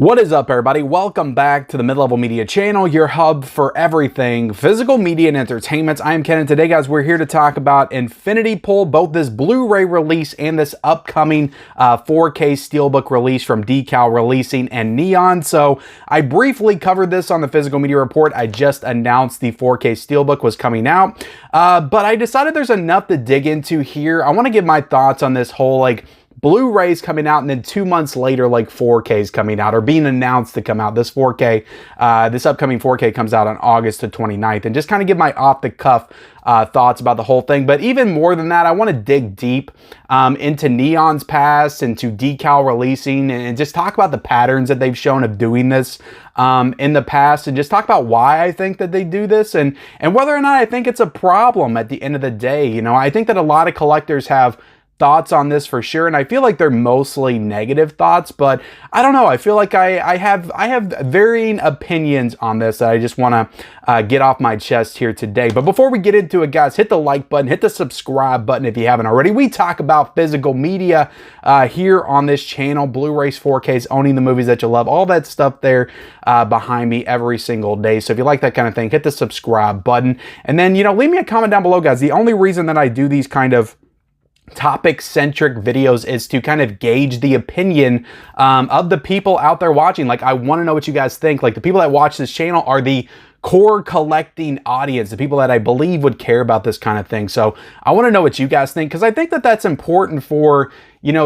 What is up, everybody? Welcome back to the Mid-Level Media channel, your hub for everything physical media and entertainment. I am Ken, and today, guys, we're here to talk about Infinity Pool, both this Blu-ray release and this upcoming 4K Steelbook release from Decal Releasing and Neon. So I briefly covered this on the Physical Media Report. I just announced the 4K Steelbook was coming out, but I decided there's enough to dig into here. I want to give my thoughts on this whole, Blu-ray's coming out, and then 2 months later, 4K's coming out or being announced to come out. This 4K, this upcoming 4K comes out on August the 29th, and just kind of give my off-the-cuff thoughts about the whole thing. But even more than that, I want to dig deep into Neon's past, into Decal Releasing, and just talk about the patterns that they've shown of doing this in the past, and just talk about why I think that they do this, and whether or not I think it's a problem at the end of the day. You know, I think that a lot of collectors have thoughts on this for sure, and I feel like they're mostly negative thoughts, but I don't know. I feel like I have varying opinions on this that I just want to get off my chest here today. But before we get into it, guys, hit the like button, hit the subscribe button if you haven't already. We talk about physical media here on this channel, Blu-rays, 4Ks, owning the movies that you love, all that stuff there behind me every single day. So if you like that kind of thing, hit the subscribe button, and then, leave me a comment down below, guys. The only reason that I do these kind of topic-centric videos is to kind of gauge the opinion of the people out there watching. I want to know what you guys think. The people that watch this channel are the core collecting audience, the people that I believe would care about this kind of thing. So I want to know what you guys think, because I think that that's important for,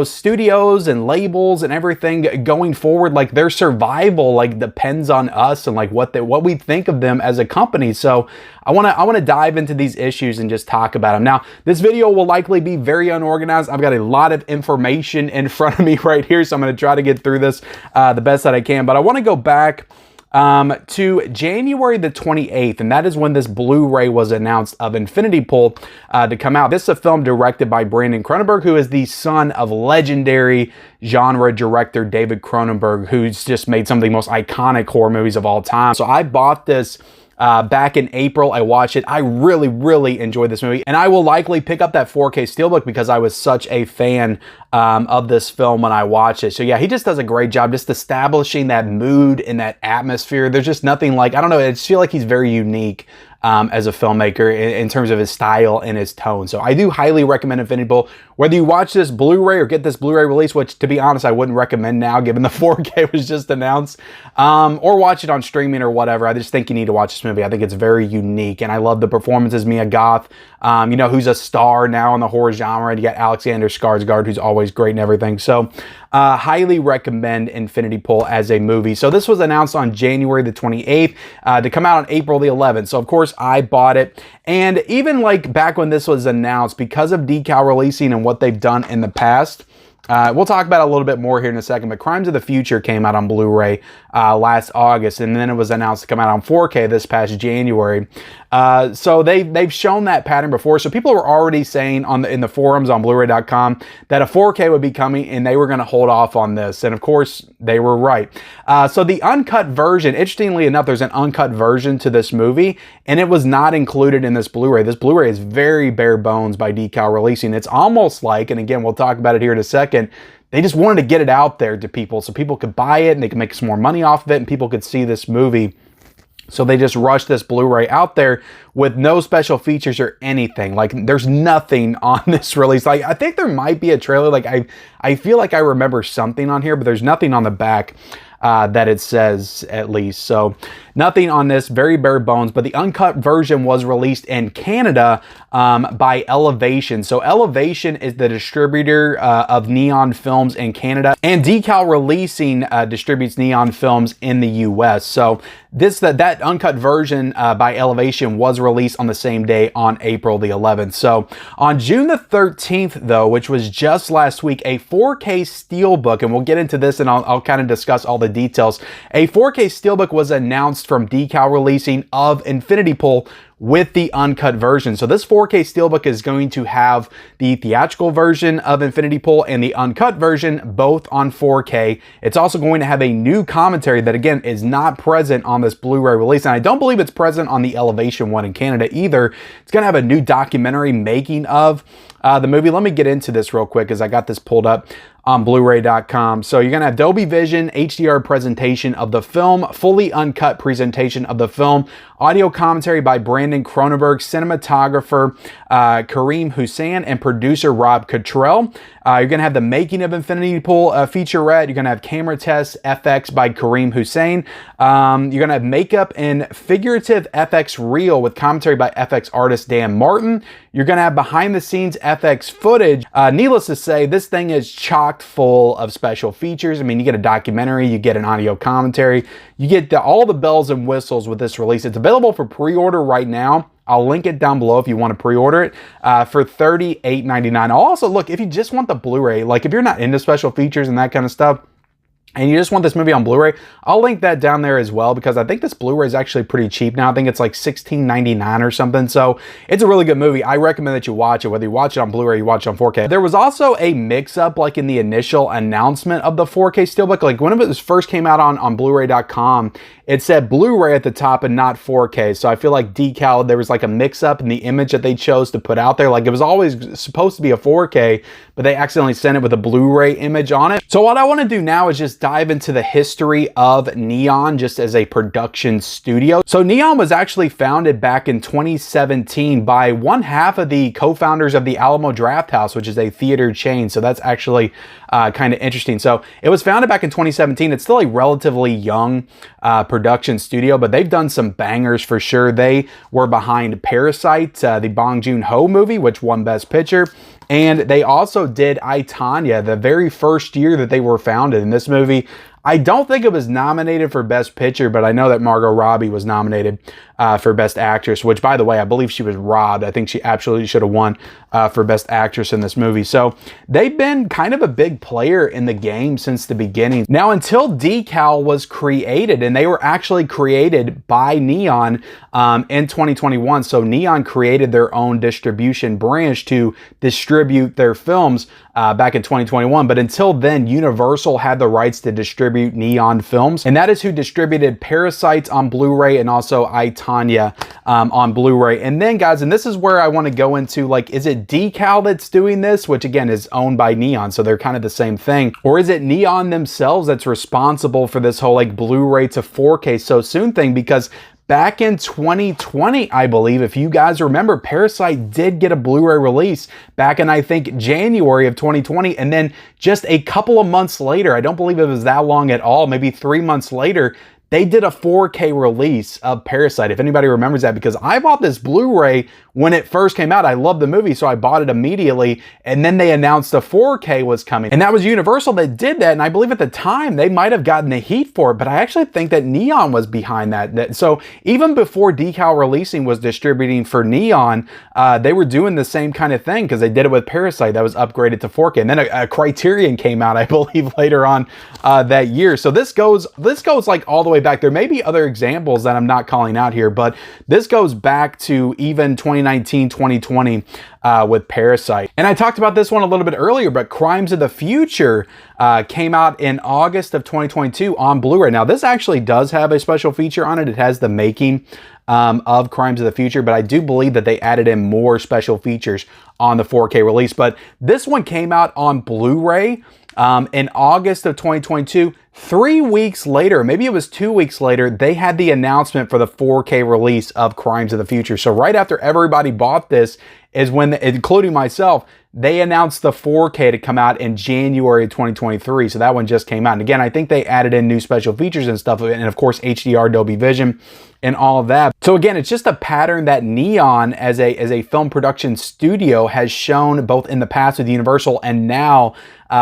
studios and labels and everything going forward. Their survival depends on us and what we think of them as a company. So I want to dive into these issues and just talk about them. Now, this video will likely be very unorganized. I've got a lot of information in front of me right here, so I'm going to try to get through this the best that I can. But I want to go back to January the 28th, and that is when this Blu-ray was announced of Infinity Pool to come out. This is a film directed by Brandon Cronenberg, who is the son of legendary genre director David Cronenberg, who's just made some of the most iconic horror movies of all time. So I bought this back in April. I watched it. I really, really enjoyed this movie, and I will likely pick up that 4K Steelbook because I was such a fan of this film when I watched it. So yeah, he just does a great job just establishing that mood and that atmosphere. There's just nothing I don't know, I just feel like he's very unique as a filmmaker in terms of his style and his tone. So I do highly recommend Infinity Pool. Whether you watch this Blu-ray or get this Blu-ray release, which to be honest, I wouldn't recommend now given the 4K was just announced, or watch it on streaming or whatever. I just think you need to watch this movie. I think it's very unique, and I love the performances. Mia Goth, who's a star now in the horror genre. You got Alexander Skarsgård, who's always great and everything. So highly recommend Infinity Pool as a movie. So this was announced on January the 28th to come out on April the 11th. So of course I bought it. And even back when this was announced, because of Decal Releasing and what they've done in the past, we'll talk about it a little bit more here in a second, but Crimes of the Future came out on Blu-ray last August, and then it was announced to come out on 4K this past January. So they've shown that pattern before. So people were already saying in the forums on Bluray.com that a 4K would be coming, and they were going to hold off on this. And of course, they were right. So the uncut version, interestingly enough, there's an uncut version to this movie, and it was not included in this Blu-ray. This Blu-ray is very bare bones by Decal Releasing. It's almost and again, we'll talk about it here in a second, they just wanted to get it out there to people so people could buy it and they could make some more money off of it and people could see this movie. So they just rushed this Blu-ray out there with no special features or anything. There's nothing on this release. I think there might be a trailer. I feel like I remember something on here, but there's nothing on the back that it says, at least. So nothing on this, very bare bones, but the uncut version was released in Canada by Elevation. So Elevation is the distributor of Neon films in Canada, and Decal Releasing distributes Neon films in the US. So that uncut version by Elevation was released on the same day on April the 11th. So on June the 13th, though, which was just last week, a 4K Steelbook, and we'll get into this and I'll kind of discuss all the details. A 4K Steelbook was announced from Decal Releasing of Infinity Pool with the uncut version. So this 4K Steelbook is going to have the theatrical version of Infinity Pool and the uncut version both on 4K. It's also going to have a new commentary that, again, is not present on this Blu-ray release, and I don't believe it's present on the Elevation one in Canada either. It's going to have a new documentary making of the movie. Let me get into this real quick as I got this pulled up on Bluray.com. So you're gonna have Dolby Vision, HDR presentation of the film, fully uncut presentation of the film, audio commentary by Brandon Cronenberg, cinematographer Kareem Hussain, and producer Rob Cottrell. You're gonna have the making of Infinity Pool featurette. You're gonna have camera tests, FX by Kareem Hussain. You're gonna have makeup and figurative FX reel with commentary by FX artist Dan Martin. You're gonna have behind the scenes FX footage. Needless to say, this thing is chock full of special features. I mean, you get a documentary, you get an audio commentary, you get all the bells and whistles with this release. It's available for pre-order right now. I'll link it down below if you want to pre-order it for $38.99. Also, look, if you just want the Blu-ray, like if you're not into special features and that kind of stuff, and you just want this movie on Blu-ray, I'll link that down there as well, because I think this Blu-ray is actually pretty cheap now. I think it's like $16.99 or something. So it's a really good movie. I recommend that you watch it, whether you watch it on Blu-ray or you watch it on 4K. There was also a mix-up like in the initial announcement of the 4K Steelbook. Like when it first came out on Bluray.com, it said Blu-ray at the top and not 4K. So I feel like Decal, there was like a mix-up in the image that they chose to put out there. Like it was always supposed to be a 4K, but they accidentally sent it with a Blu-ray image on it. So what I want to do now is just dive into the history of Neon just as a production studio. So Neon was actually founded back in 2017 by one half of the co-founders of the Alamo Drafthouse, which is a theater chain. So that's actually kind of interesting. So it was founded back in 2017. It's still a relatively young production studio, but they've done some bangers for sure. They were behind Parasite, the Bong Joon-ho movie, which won Best Picture. And they also did I, Tonya, the very first year that they were founded. In this movie, I don't think it was nominated for Best Picture, but I know that Margot Robbie was nominated for Best Actress, which, by the way, I believe she was robbed. I think she absolutely should have won for Best Actress in this movie. So they've been kind of a big player in the game since the beginning. Now, until Decal was created, and they were actually created by Neon in 2021. So Neon created their own distribution branch to distribute their films back in 2021. But until then, Universal had the rights to distribute Neon films, and that is who distributed Parasites on Blu-ray and also I, Tonya on Blu-ray. And then, guys, and this is where I want to go into, like, is it Decal that's doing this, which again is owned by Neon, so they're kind of the same thing, or is it Neon themselves that's responsible for this whole like Blu-ray to 4K so soon thing? Because back in 2020, I believe, if you guys remember, Parasite did get a Blu-ray release back in, I think, January of 2020. And then just a couple of months later, I don't believe it was that long at all, maybe 3 months later, they did a 4K release of Parasite, if anybody remembers that, because I bought this Blu-ray when it first came out. I loved the movie, so I bought it immediately, and then they announced a 4K was coming. And that was Universal that did that, and I believe at the time they might have gotten the heat for it, but I actually think that Neon was behind that. So even before Decal Releasing was distributing for Neon, they were doing the same kind of thing, because they did it with Parasite that was upgraded to 4K. And then a Criterion came out, I believe, later on that year. So this goes like all the way back. There may be other examples that I'm not calling out here, but this goes back to even 2019, 2020 with Parasite. And I talked about this one a little bit earlier, but Crimes of the Future came out in August of 2022 on Blu-ray. Now, this actually does have a special feature on it. It has the making of Crimes of the Future, but I do believe that they added in more special features on the 4K release. But this one came out on Blu-ray in August of 2022. 3 weeks later, maybe it was 2 weeks later, they had the announcement for the 4K release of Crimes of the Future. So right after everybody bought this is when, including myself, they announced the 4K to come out in January of 2023. So that one just came out. And again, I think they added in new special features and stuff, and of course HDR, Dolby Vision, and all of that. So again, it's just a pattern that Neon as a film production studio has shown both in the past with Universal and now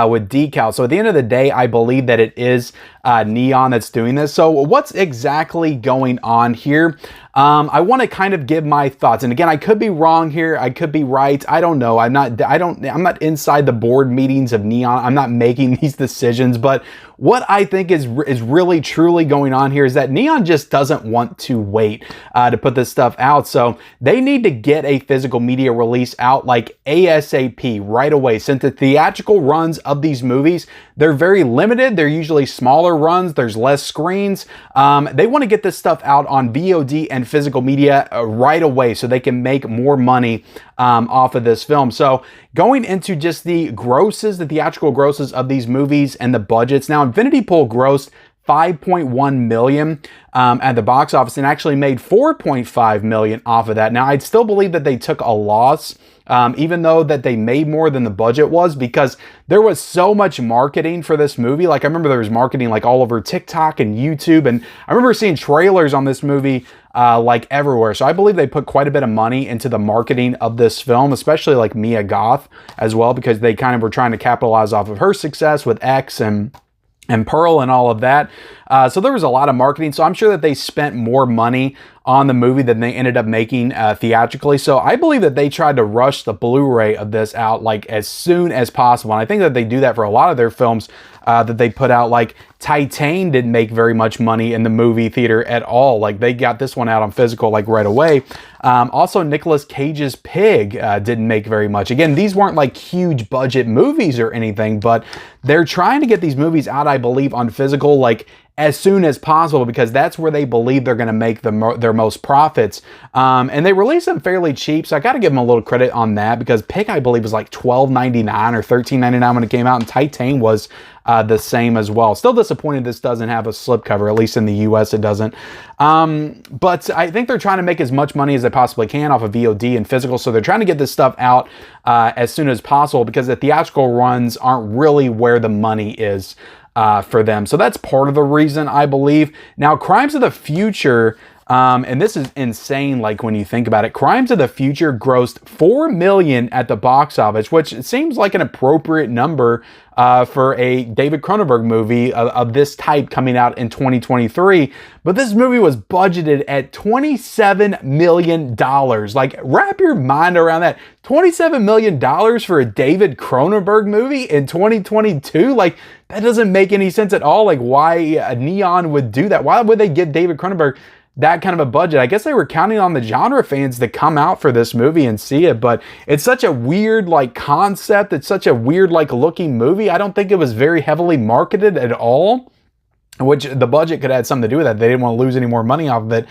with Decal. So at the end of the day, I believe that it is Neon that's doing this. So what's exactly going on here? I want to kind of give my thoughts. And again, I could be wrong here. I could be right. I don't know. I'm not inside the board meetings of Neon. I'm not making these decisions, but what I think is really truly going on here is that Neon just doesn't want to wait to put this stuff out. So they need to get a physical media release out like ASAP right away. Since the theatrical runs of these movies, they're very limited. They're usually smaller runs. There's less screens. They want to get this stuff out on VOD and physical media right away so they can make more money off of this film. So going into just the grosses, the theatrical grosses of these movies and the budgets. Now, Infinity Pool grossed $5.1 million at the box office and actually made $4.5 million off of that. Now, I'd still believe that they took a loss, even though that they made more than the budget was, because there was so much marketing for this movie. Like, I remember there was marketing like all over TikTok and YouTube, and I remember seeing trailers on this movie like everywhere. So I believe they put quite a bit of money into the marketing of this film, especially like Mia Goth as well, because they kind of were trying to capitalize off of her success with X and Pearl and all of that. So there was a lot of marketing. So I'm sure that they spent more money on the movie than they ended up making theatrically. So I believe that they tried to rush the Blu-ray of this out like as soon as possible. And I think that they do that for a lot of their films that they put out. Like Titan didn't make very much money in the movie theater at all. Like they got this one out on physical like right away. Also, Nicolas Cage's Pig didn't make very much. Again, these weren't like huge budget movies or anything, but they're trying to get these movies out, I believe, on physical like as soon as possible, because that's where they believe they're going to make their most profits. And they released them fairly cheap, so I got to give them a little credit on that, because Pig, I believe, was like $12.99 or $13.99 when it came out, and Titan was the same as well. Still disappointed this doesn't have a slipcover, at least in the US it doesn't. But I think they're trying to make as much money as they possibly can off of VOD and physical, so they're trying to get this stuff out as soon as possible, because the theatrical runs aren't really where the money is for them. So that's part of the reason, I believe. Now, Crimes of the Future, and this is insane, like when you think about it, Crimes of the Future grossed $4 million at the box office, which seems like an appropriate number for a David Cronenberg movie of this type coming out in 2023. But this movie was budgeted at $27 million. Like, wrap your mind around that. $27 million for a David Cronenberg movie in 2022? Like, that doesn't make any sense at all. Like, why Neon would do that? Why would they give David Cronenberg that kind of a budget? I guess they were counting on the genre fans to come out for this movie and see it, but it's such a weird like concept. It's such a weird like looking movie. I don't think it was very heavily marketed at all, which the budget could have had something to do with that. They didn't want to lose any more money off of it.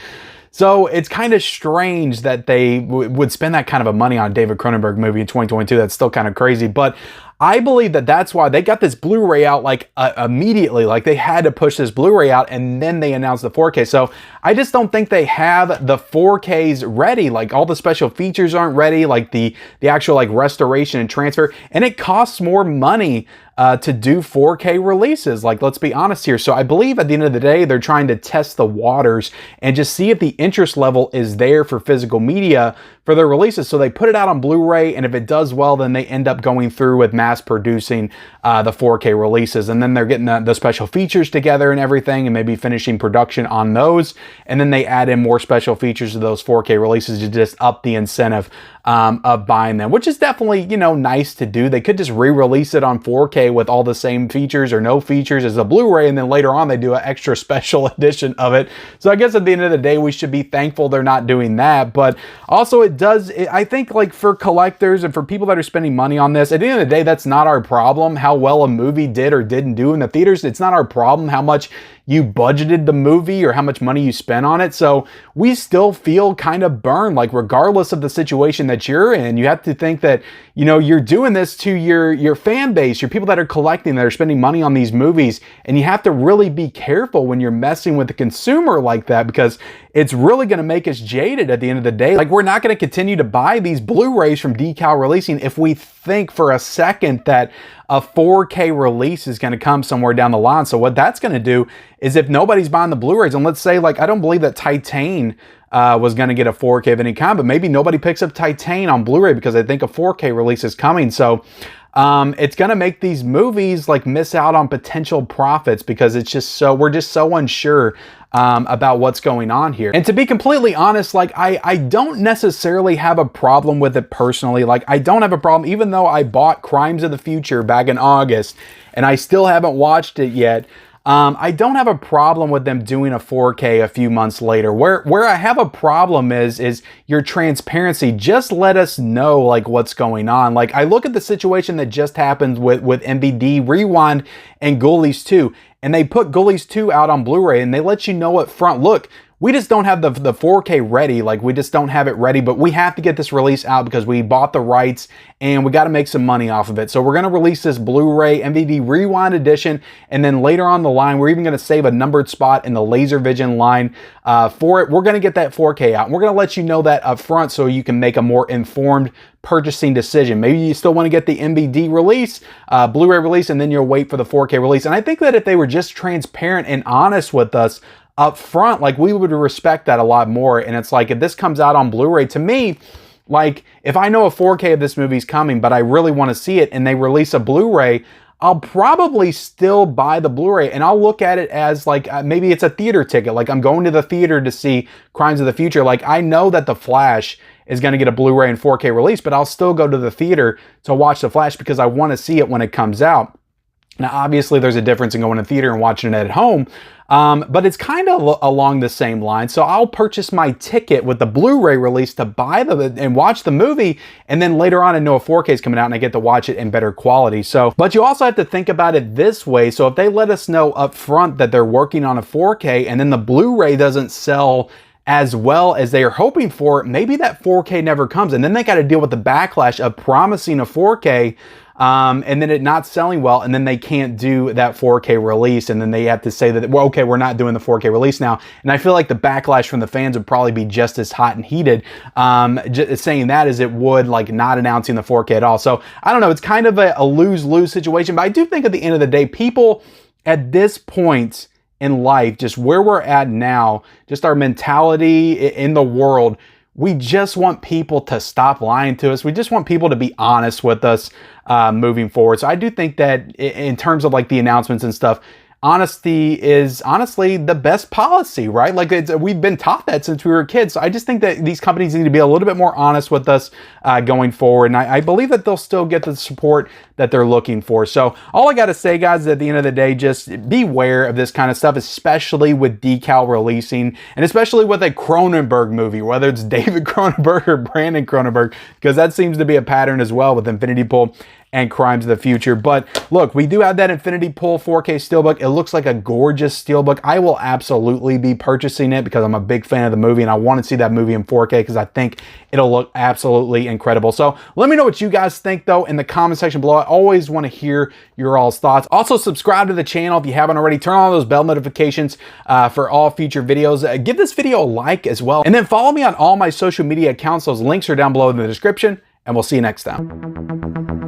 So it's kind of strange that they would spend that kind of a money on a David Cronenberg movie in 2022. That's still kind of crazy, but I believe that that's why they got this Blu-ray out like immediately. Like they had to push this Blu-ray out, and then they announced the 4K. So I just don't think they have the 4Ks ready. Like all the special features aren't ready, like the actual like restoration and transfer, and it costs more money to do 4K releases. Like, let's be honest here. So I believe at the end of the day, they're trying to test the waters and just see if the interest level is there for physical media for their releases. So they put it out on Blu-ray, and if it does well, then they end up going through with mass producing the 4K releases. And then they're getting the special features together and everything, and maybe finishing production on those. And then they add in more special features to those 4K releases to just up the incentive of buying them, which is definitely, you know, nice to do. They could just re-release it on 4K with all the same features or no features as a Blu-ray, and then later on they do an extra special edition of it. So I guess at the end of the day, we should be thankful they're not doing that. But also I think like for collectors and for people that are spending money on this, at the end of the day, that's not our problem how well a movie did or didn't do in the theaters. It's not our problem how much you budgeted the movie or how much money you spent on it. So we still feel kind of burned, like regardless of the situation that you're in. You have to think that, you know, you're doing this to your fan base, your people that are collecting, that are spending money on these movies. And you have to really be careful when you're messing with the consumer like that, because it's really going to make us jaded at the end of the day. Like, we're not going to continue to buy these Blu-rays from Decal Releasing if we think for a second that a 4K release is going to come somewhere down the line. So what that's going to do is, if nobody's buying the Blu-rays, and let's say, like, I don't believe that Titan was going to get a 4K of any kind, but maybe nobody picks up Titan on Blu-ray because they think a 4K release is coming. So it's going to make these movies like miss out on potential profits, because it's just we're just so unsure about what's going on here. And to be completely honest, like I don't necessarily have a problem with it personally. Like, I don't have a problem, even though I bought Crimes of the Future back in August and I still haven't watched it yet. I don't have a problem with them doing a 4K a few months later. Where I have a problem is your transparency. Just let us know like what's going on. Like, I look at the situation that just happened with MVD, Rewind, and Ghoulies 2. And they put Ghoulies 2 out on Blu-ray, and they let you know up front, look, we just don't have the 4K ready. Like, we just don't have it ready, but we have to get this release out because we bought the rights and we got to make some money off of it. So we're going to release this Blu-ray MVD Rewind Edition, and then later on the line, we're even going to save a numbered spot in the LaserVision line for it. We're going to get that 4K out, and we're going to let you know that up front so you can make a more informed purchasing decision. Maybe you still want to get the MVD release, Blu-ray release, and then you'll wait for the 4K release. And I think that if they were just transparent and honest with us up front, like, we would respect that a lot more. And it's like, if this comes out on Blu-ray, to me, like, if I know a 4K of this movie's coming, but I really want to see it, and they release a Blu-ray, I'll probably still buy the Blu-ray, and I'll look at it as like, maybe it's a theater ticket. Like, I'm going to the theater to see Crimes of the Future. Like, I know that The Flash is going to get a Blu-ray and 4K release, but I'll still go to the theater to watch The Flash because I want to see it when it comes out. Now, obviously, there's a difference in going to the theater and watching it at home, but it's kind of along the same line. So I'll purchase my ticket with the Blu-ray release to buy and watch the movie, and then later on I know a 4K is coming out and I get to watch it in better quality. So, but you also have to think about it this way. So if they let us know up front that they're working on a 4K and then the Blu-ray doesn't sell as well as they are hoping for, maybe that 4K never comes, and then they got to deal with the backlash of promising a 4K and then it not selling well, and then they can't do that 4K release, and then they have to say that, well, okay, we're not doing the 4K release now. And I feel like the backlash from the fans would probably be just as hot and heated saying that as it would like not announcing the 4K at all. So I don't know, it's kind of a lose-lose situation, but I do think at the end of the day, people at this point in life, just where we're at now, just our mentality in the world, we just want people to stop lying to us. We just want people to be honest with us moving forward. So I do think that in terms of like the announcements and stuff, honesty is honestly the best policy, right? Like, we've been taught that since we were kids. So I just think that these companies need to be a little bit more honest with us going forward. And I believe that they'll still get the support that they're looking for. So all I got to say, guys, is at the end of the day, just beware of this kind of stuff, especially with Decal Releasing, and especially with a Cronenberg movie, whether it's David Cronenberg or Brandon Cronenberg, because that seems to be a pattern as well with Infinity Pool and Crimes of the Future. But look, we do have that Infinity Pool 4K Steelbook. It looks like a gorgeous Steelbook. I will absolutely be purchasing it because I'm a big fan of the movie and I want to see that movie in 4K because I think it'll look absolutely incredible. So let me know what you guys think though in the comment section below. I always want to hear your all's thoughts. Also, subscribe to the channel if you haven't already. Turn on those bell notifications for all future videos. Give this video a like as well. And then follow me on all my social media accounts. Those links are down below in the description, and we'll see you next time.